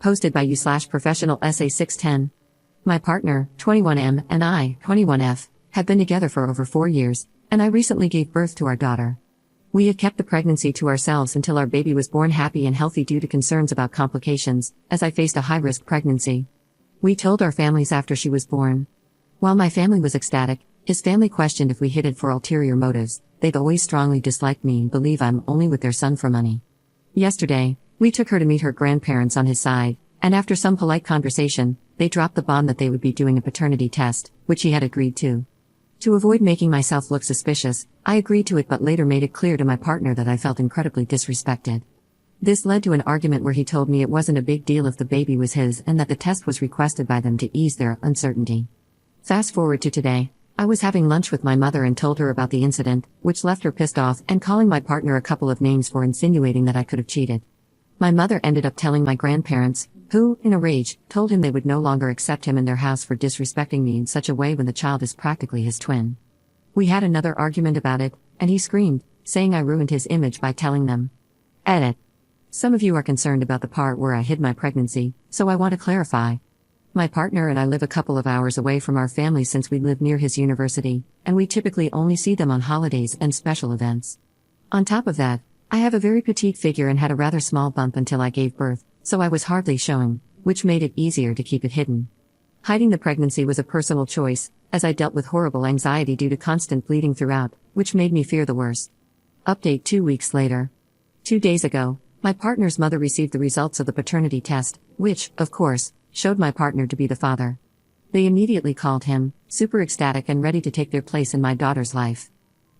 Posted by you/professional essay 610. My partner, 21M, and I, 21F, have been together for over 4 years, and I recently gave birth to our daughter. We had kept the pregnancy to ourselves until our baby was born happy and healthy due to concerns about complications, as I faced a high-risk pregnancy. We told our families after she was born. While my family was ecstatic, his family questioned if we hid it for ulterior motives. They've always strongly disliked me and believe I'm only with their son for money. Yesterday, we took her to meet her grandparents on his side, and after some polite conversation, they dropped the bomb that they would be doing a paternity test, which he had agreed to. To avoid making myself look suspicious, I agreed to it but later made it clear to my partner that I felt incredibly disrespected. This led to an argument where he told me it wasn't a big deal if the baby was his and that the test was requested by them to ease their uncertainty. Fast forward to today. I was having lunch with my mother and told her about the incident, which left her pissed off and calling my partner a couple of names for insinuating that I could have cheated. My mother ended up telling my grandparents, who, in a rage, told him they would no longer accept him in their house for disrespecting me in such a way when the child is practically his twin. We had another argument about it, and he screamed, saying I ruined his image by telling them. Edit. Some of you are concerned about the part where I hid my pregnancy, so I want to clarify. My partner and I live a couple of hours away from our family since we live near his university, and we typically only see them on holidays and special events. On top of that, I have a very petite figure and had a rather small bump until I gave birth, so I was hardly showing, which made it easier to keep it hidden. Hiding the pregnancy was a personal choice, as I dealt with horrible anxiety due to constant bleeding throughout, which made me fear the worst. Update 2 weeks later. 2 days ago, my partner's mother received the results of the paternity test, which, of course, showed my partner to be the father. They immediately called him, super ecstatic and ready to take their place in my daughter's life.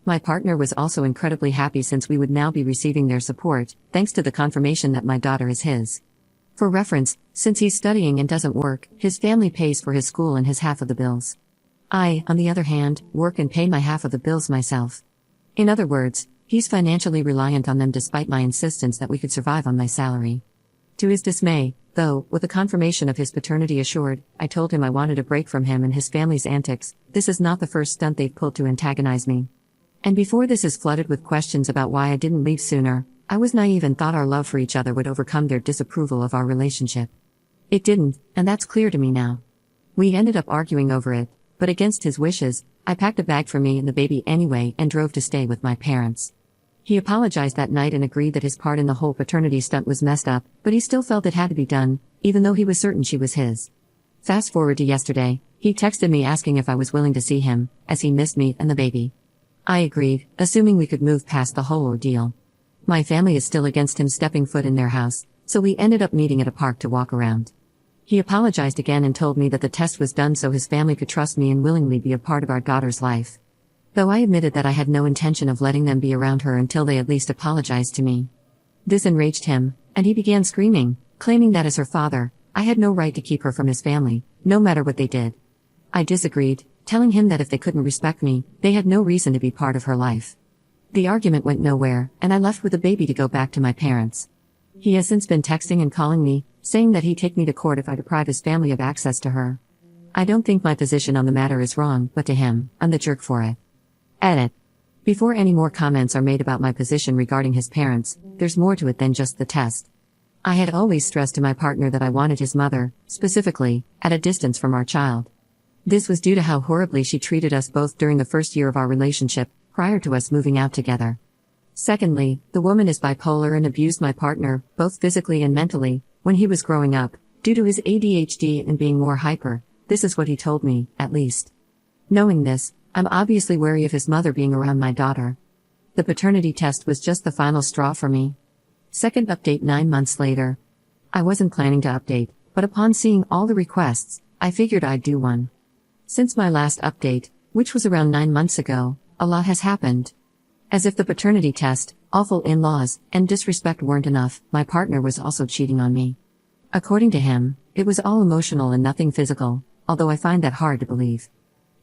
My partner was also incredibly happy since we would now be receiving their support, thanks to the confirmation that my daughter is his. For reference, since he's studying and doesn't work, his family pays for his school and his half of the bills. I, on the other hand, work and pay my half of the bills myself. In other words, he's financially reliant on them despite my insistence that we could survive on my salary. To his dismay, though, with the confirmation of his paternity assured, I told him I wanted a break from him and his family's antics. This is not the first stunt they've pulled to antagonize me. And before this is flooded with questions about why I didn't leave sooner, I was naive and thought our love for each other would overcome their disapproval of our relationship. It didn't, and that's clear to me now. We ended up arguing over it, but against his wishes, I packed a bag for me and the baby anyway and drove to stay with my parents. He apologized that night and agreed that his part in the whole paternity stunt was messed up, but he still felt it had to be done, even though he was certain she was his. Fast forward to yesterday, he texted me asking if I was willing to see him, as he missed me and the baby. I agreed, assuming we could move past the whole ordeal. My family is still against him stepping foot in their house, so we ended up meeting at a park to walk around. He apologized again and told me that the test was done so his family could trust me and willingly be a part of our daughter's life. Though I admitted that I had no intention of letting them be around her until they at least apologized to me. This enraged him, and he began screaming, claiming that as her father, I had no right to keep her from his family, no matter what they did. I disagreed, telling him that if they couldn't respect me, they had no reason to be part of her life. The argument went nowhere, and I left with the baby to go back to my parents. He has since been texting and calling me, saying that he'd take me to court if I deprive his family of access to her. I don't think my position on the matter is wrong, but to him, I'm the jerk for it. Edit. Before any more comments are made about my position regarding his parents, there's more to it than just the test. I had always stressed to my partner that I wanted his mother, specifically, at a distance from our child. This was due to how horribly she treated us both during the first year of our relationship, prior to us moving out together. Secondly, the woman is bipolar and abused my partner, both physically and mentally, when he was growing up, due to his ADHD and being more hyper. This is what he told me, at least. Knowing this, I'm obviously wary of his mother being around my daughter. The paternity test was just the final straw for me. Second update 9 months later. I wasn't planning to update, but upon seeing all the requests, I figured I'd do one. Since my last update, which was around 9 months ago, a lot has happened. As if the paternity test, awful in-laws, and disrespect weren't enough, my partner was also cheating on me. According to him, it was all emotional and nothing physical, although I find that hard to believe.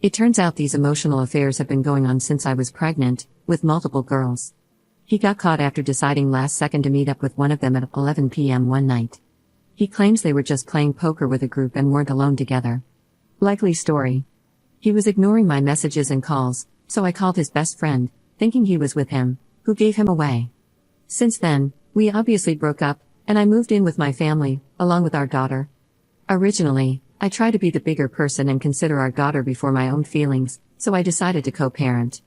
It turns out these emotional affairs have been going on since I was pregnant, with multiple girls. He got caught after deciding last second to meet up with one of them at 11 p.m. one night. He claims they were just playing poker with a group and weren't alone together. Likely story. He was ignoring my messages and calls, so I called his best friend, thinking he was with him, who gave him away. Since then, we obviously broke up, and I moved in with my family, along with our daughter. Originally, I tried to be the bigger person and consider our daughter before my own feelings, so I decided to co-parent.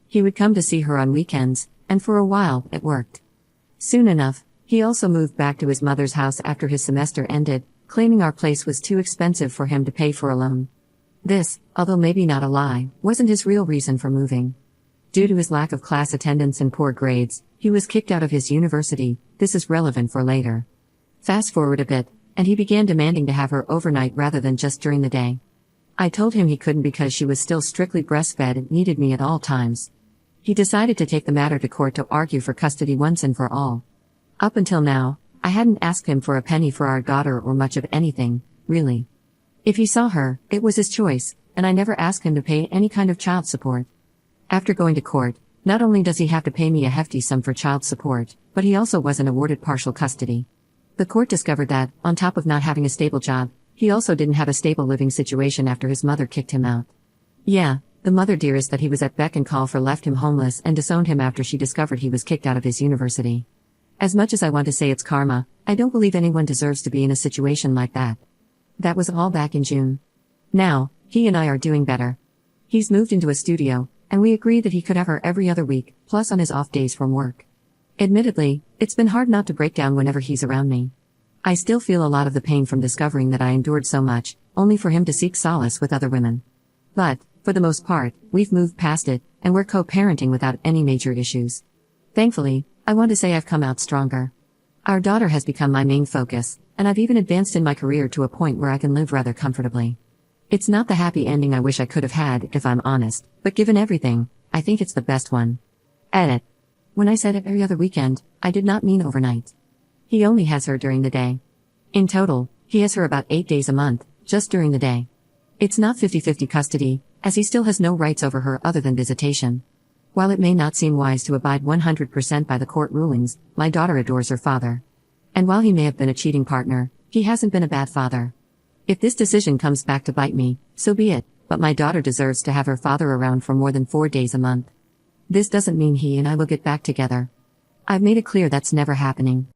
He would come to see her on weekends, and for a while, it worked. Soon enough, he also moved back to his mother's house after his semester ended, claiming our place was too expensive for him to pay for alone. This, although maybe not a lie, wasn't his real reason for moving. Due to his lack of class attendance and poor grades, he was kicked out of his university. This is relevant for later. Fast forward a bit, and he began demanding to have her overnight rather than just during the day. I told him he couldn't because she was still strictly breastfed and needed me at all times. He decided to take the matter to court to argue for custody once and for all. Up until now, I hadn't asked him for a penny for our daughter or much of anything, really. If he saw her, it was his choice, and I never asked him to pay any kind of child support. After going to court, not only does he have to pay me a hefty sum for child support, but he also wasn't awarded partial custody. The court discovered that, on top of not having a stable job, he also didn't have a stable living situation after his mother kicked him out. Yeah, the mother dearest that he was at beck and call for left him homeless and disowned him after she discovered he was kicked out of his university. As much as I want to say it's karma, I don't believe anyone deserves to be in a situation like that. That was all back in June. Now, he and I are doing better. He's moved into a studio, and we agreed that he could have her every other week, plus on his off days from work. Admittedly, it's been hard not to break down whenever he's around me. I still feel a lot of the pain from discovering that I endured so much, only for him to seek solace with other women. But, for the most part, we've moved past it, and we're co-parenting without any major issues. Thankfully, I want to say I've come out stronger. Our daughter has become my main focus, and I've even advanced in my career to a point where I can live rather comfortably. It's not the happy ending I wish I could have had, if I'm honest, but given everything, I think it's the best one. Edit. When I said every other weekend, I did not mean overnight. He only has her during the day. In total, he has her about 8 days a month, just during the day. It's not 50-50 custody, as he still has no rights over her other than visitation. While it may not seem wise to abide 100% by the court rulings, my daughter adores her father. And while he may have been a cheating partner, he hasn't been a bad father. If this decision comes back to bite me, so be it, but my daughter deserves to have her father around for more than 4 days a month. This doesn't mean he and I will get back together. I've made it clear that's never happening.